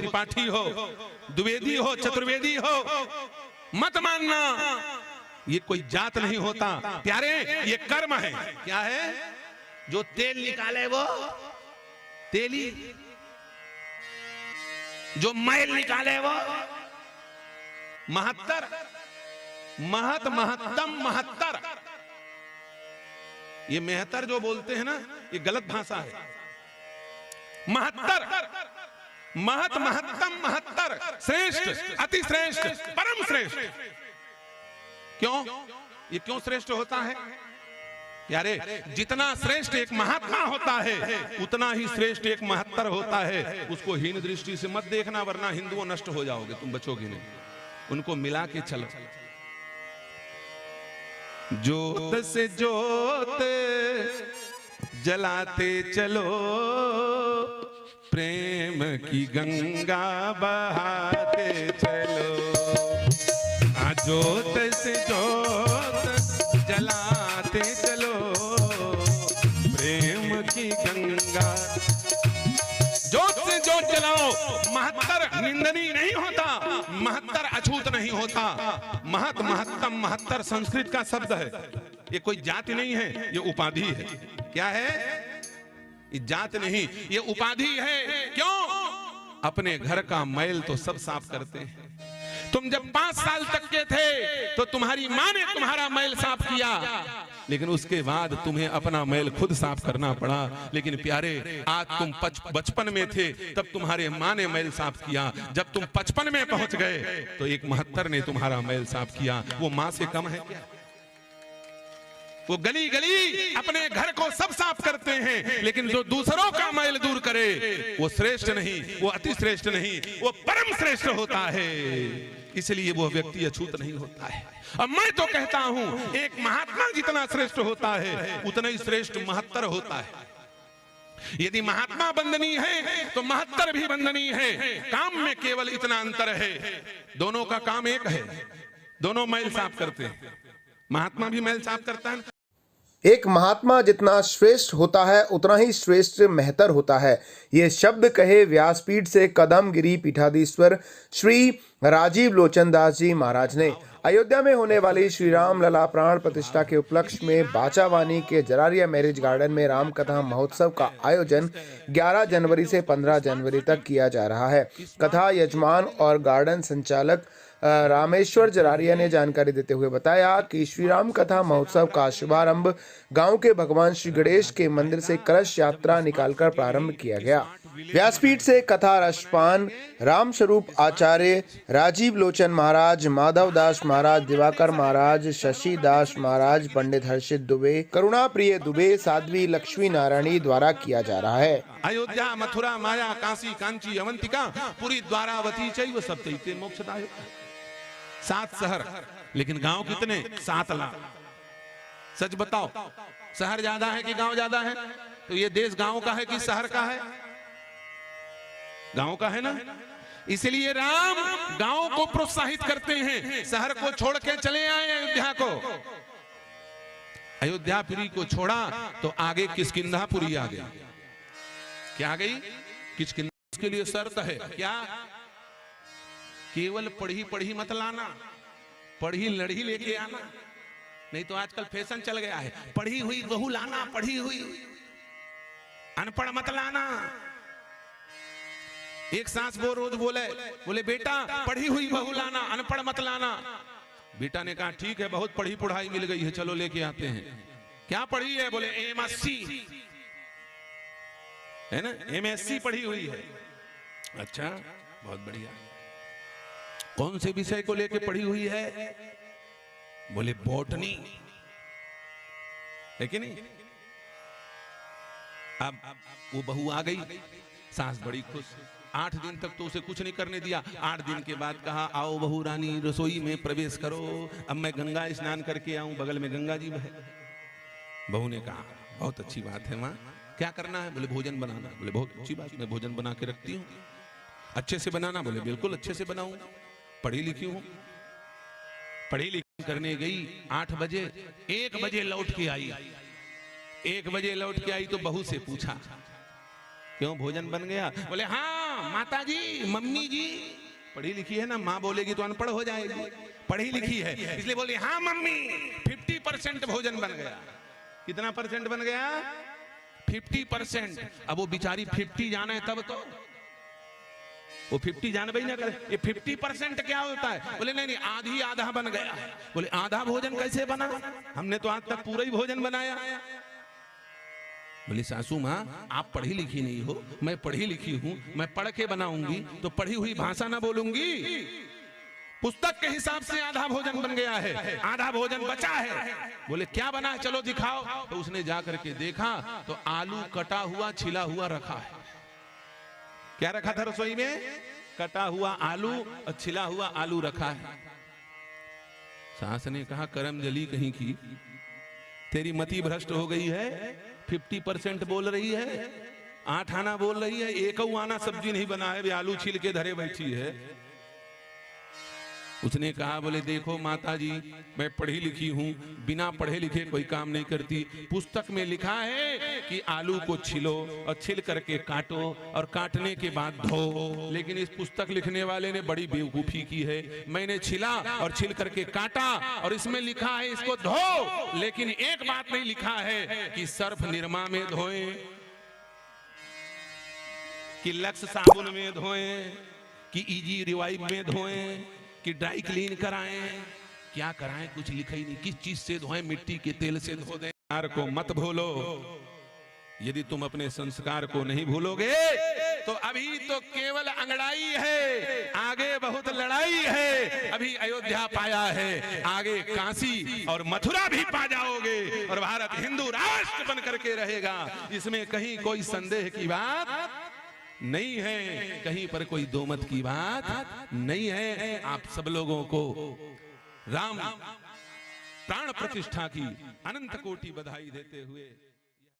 त्रिपाठी हो, द्विवेदी हो, चतुर्वेदी हो, मत मानना ये कोई जात नहीं होता प्यारे, ये कर्म है। क्या है? जो तेल निकाले वो तेली, जो मैल निकाले वो महत्तर, महत महत्तम महत्तर। ये मेहतर जो बोलते हैं ना, ये गलत भाषा है। महत्तर, महत महत्तम महत्तर, श्रेष्ठ, अति श्रेष्ठ, परम श्रेष्ठ। क्यों? ये क्यों श्रेष्ठ होता है प्यारे? जितना श्रेष्ठ एक महात्मा होता है उतना ही श्रेष्ठ एक महत्तर होता है। उसको हीन दृष्टि से मत देखना, वरना हिंदुओं नष्ट हो जाओगे, तुम बचोगे नहीं। उनको मिला के चलो। जोत से जोत जलाते चलो, प्रेम की गंगा बहाते चलो। जोत से जोत जलाते चलो, प्रेम की गंगा। जोत से जोत जलाओ। महत्तर निंदनीय नहीं होता, महत्तर अछूत नहीं होता। महत महत्तम महत्तर संस्कृत का शब्द है, ये कोई जाति नहीं है, ये उपाधि है। क्या है? ये जात नहीं, ये उपाधि है। क्यों? अपने घर का मैल तो सब साफ करते हैं। तुम जब 5 साल तक के थे तो तुम्हारी माँ ने तुम्हारा मैल साफ किया, लेकिन उसके बाद तुम्हें अपना मैल खुद साफ करना पड़ा। लेकिन प्यारे, आज तुम बचपन में थे तब तुम्हारे माँ ने मैल साफ किया, जब तुम 55 में पहुंच गए तो एक महत्तर ने तुम्हारा मैल साफ किया। वो माँ से कम है क्या? वो गली गली अपने घर को सब साफ करते हैं, लेकिन जो दूसरों का मैल दूर करे वो श्रेष्ठ नहीं, वो अति श्रेष्ठ नहीं, वो परम श्रेष्ठ होता है। इसलिए वो व्यक्ति अछूत नहीं होता है। अब मैं तो कहता हूं, एक महात्मा जितना श्रेष्ठ होता है उतना ही श्रेष्ठ महत्तर होता है। यदि महात्मा वंदनीय है तो महत्तर भी वंदनीय है। काम में केवल इतना अंतर है, दोनों का काम एक है, दोनों मैल साफ करते हैं। महात्मा भी मैल साफ करता है। एक महात्मा जितना श्रेष्ठ होता है उतना ही श्रेष्ठ महतर होता है। ये शब्द कहे व्यासपीठ से कदमगिरी पीठाधीश्वर श्री राजीव लोचन दास जी महाराज ने। अयोध्या में होने वाली श्री राम लला प्राण प्रतिष्ठा के उपलक्ष्य में बाचावानी के जरारिया मैरिज गार्डन में राम कथा महोत्सव का आयोजन 11 जनवरी से 15 जनवरी तक किया जा रहा है। कथा यजमान और गार्डन संचालक रामेश्वर जरारिया ने जानकारी देते हुए बताया कि श्री राम कथा महोत्सव का शुभारंभ गांव के भगवान श्री गणेश के मंदिर से कलश यात्रा निकालकर प्रारंभ किया गया। व्यासपीठ से कथा रसपान राम स्वरूप आचार्य, राजीव लोचन महाराज, माधव दास महाराज, दिवाकर महाराज, शशि दास महाराज, पंडित हर्षित दुबे, करुणा प्रिय दुबे, साध्वी लक्ष्मी नारायणी द्वारा किया जा रहा है। अयोध्या, मथुरा, माया, काशी, कांची, अवंतिका, पुरी, द्वारावती चैव सप्तैते मोक्षदायक। 7 शहर, लेकिन गांव कितने? 7 लाख। सच बताओ, शहर ज्यादा है कि गांव ज्यादा है? तो ये देश गांव का है कि शहर का है? गांव का है ना। इसलिए राम गांव को प्रोत्साहित करते हैं। शहर को छोड़ के चले आए अयोध्या को। अयोध्यापुरी को छोड़ा तो आगे किष्किंधापुरी आ गई। क्या आ गई? किष्किंधा। उसके लिए शर्त है क्या? केवल पढ़ी पढ़ी मत लाना, पढ़ी लड़ी लेके आना। नहीं तो आजकल फैशन चल गया है, पढ़ी हुई बहू लाना, पढ़ी हुई, अनपढ़ मत लाना। एक सास वो रोज बोले बेटा पढ़ी हुई बहू लाना, अनपढ़ मत लाना। बेटा ने कहा ठीक है, बहुत पढ़ी पढ़ाई मिल गई है, चलो लेके आते हैं। क्या पढ़ी है? बोले MSc है ना, MSc पढ़ी हुई है। अच्छा, बहुत बढ़िया। कौन से विषय को लेके पढ़ी हुई है? बोले बॉटनी है कि नहीं। अब वो बहू आ गई, सास बड़ी खुश। 8 दिन तक तो उसे कुछ नहीं करने दिया। 8 दिन के बाद कहा आओ बहू रानी रसोई में प्रवेश करो, अब मैं गंगा स्नान करके आऊं, बगल में गंगा जी बहे। बहू ने कहा बहुत अच्छी बात है माँ, क्या करना है? बोले भोजन बनाना। बोले बहुत अच्छी बात, मैं भोजन बना के रखती हूँ। अच्छे से बनाना। बोले बिल्कुल अच्छे से बनाऊं, पढ़ी लिखी हूं। पढ़ी लिखी करने गई 8 बजे, 1 बजे लौट के आई। 1 बजे लौट के आई तो बहू से पूछा क्यों भोजन बन गया? बोले हाँ माँ, माता जी, मम्मी जी। पढ़ी लिखी है ना, माँ बोलेगी तो अनपढ़ हो जाएगी, पढ़ी लिखी है इसलिए बोली हाँ मम्मी। 50% भोजन बन गया। कितना परसेंट बन गया? 50%। अब वो बेचारी 50 जाना है तब तो वो 50 जान भाई ना करे। ये 50% क्या होता है? बोले नहीं नहीं, आधी आधा बन गया। बोले आधा भोजन कैसे बना? हमने तो आज तक पूरा ही भोजन बनाया। बोली सासू माँ, आप पढ़ी लिखी नहीं हो, मैं पढ़ी लिखी हूं, मैं पढ़ के बनाऊंगी तो पढ़ी हुई भाषा ना बोलूंगी। पुस्तक के हिसाब से आधा भोजन बन गया है, आधा भोजन बचा है। बोले क्या बना है, चलो दिखाओ। तो उसने जाकर के देखा तो आलू कटा हुआ छिला हुआ रखा है। क्या रखा था रसोई में? कटा हुआ आलू और छिला हुआ आलू रखा है। सास ने कहा करम जली कहीं की, तेरी मति भ्रष्ट हो गई है। 50% बोल रही है, 8 आना बोल रही है, 1 आना सब्जी नहीं बना है, आलू छील के धरे बैठी है। उसने कहा बोले देखो माता जी, मैं पढ़ी लिखी हूं, बिना पढ़े लिखे कोई काम नहीं करती। पुस्तक में लिखा है कि आलू को छिलो और छिल करके काटो और काटने के बाद धो, लेकिन इस पुस्तक लिखने वाले ने बड़ी बेवकूफी की है। मैंने छिला और छिल करके काटा और इसमें लिखा है इसको धो, लेकिन एक बात नहीं लिखा है कि सर्फ निरमा में धोएं, कि लक्स साबुन में धोएं, कि इजी रिवाइव में धोएं, कि ड्राई क्लीन कराएं, क्या कराएं कुछ लिखा ही नहीं। किस चीज से धोएं? मिट्टी के तेल से धो दें। संस्कार को मत भूलो। यदि तुम अपने संस्कार को नहीं भूलोगे तो अभी तो केवल अंगड़ाई है, आगे बहुत लड़ाई है। अभी अयोध्या पाया है, आगे काशी और मथुरा भी पा जाओगे और भारत हिंदू राष्ट्र बन करके रहेगा। इसमें कहीं कोई संदेह की बात नहीं है, कहीं पर कोई दो मत की बात नहीं है। आप सब लोगों को राम प्राण प्रतिष्ठा की अनंत कोटि बधाई देते हुए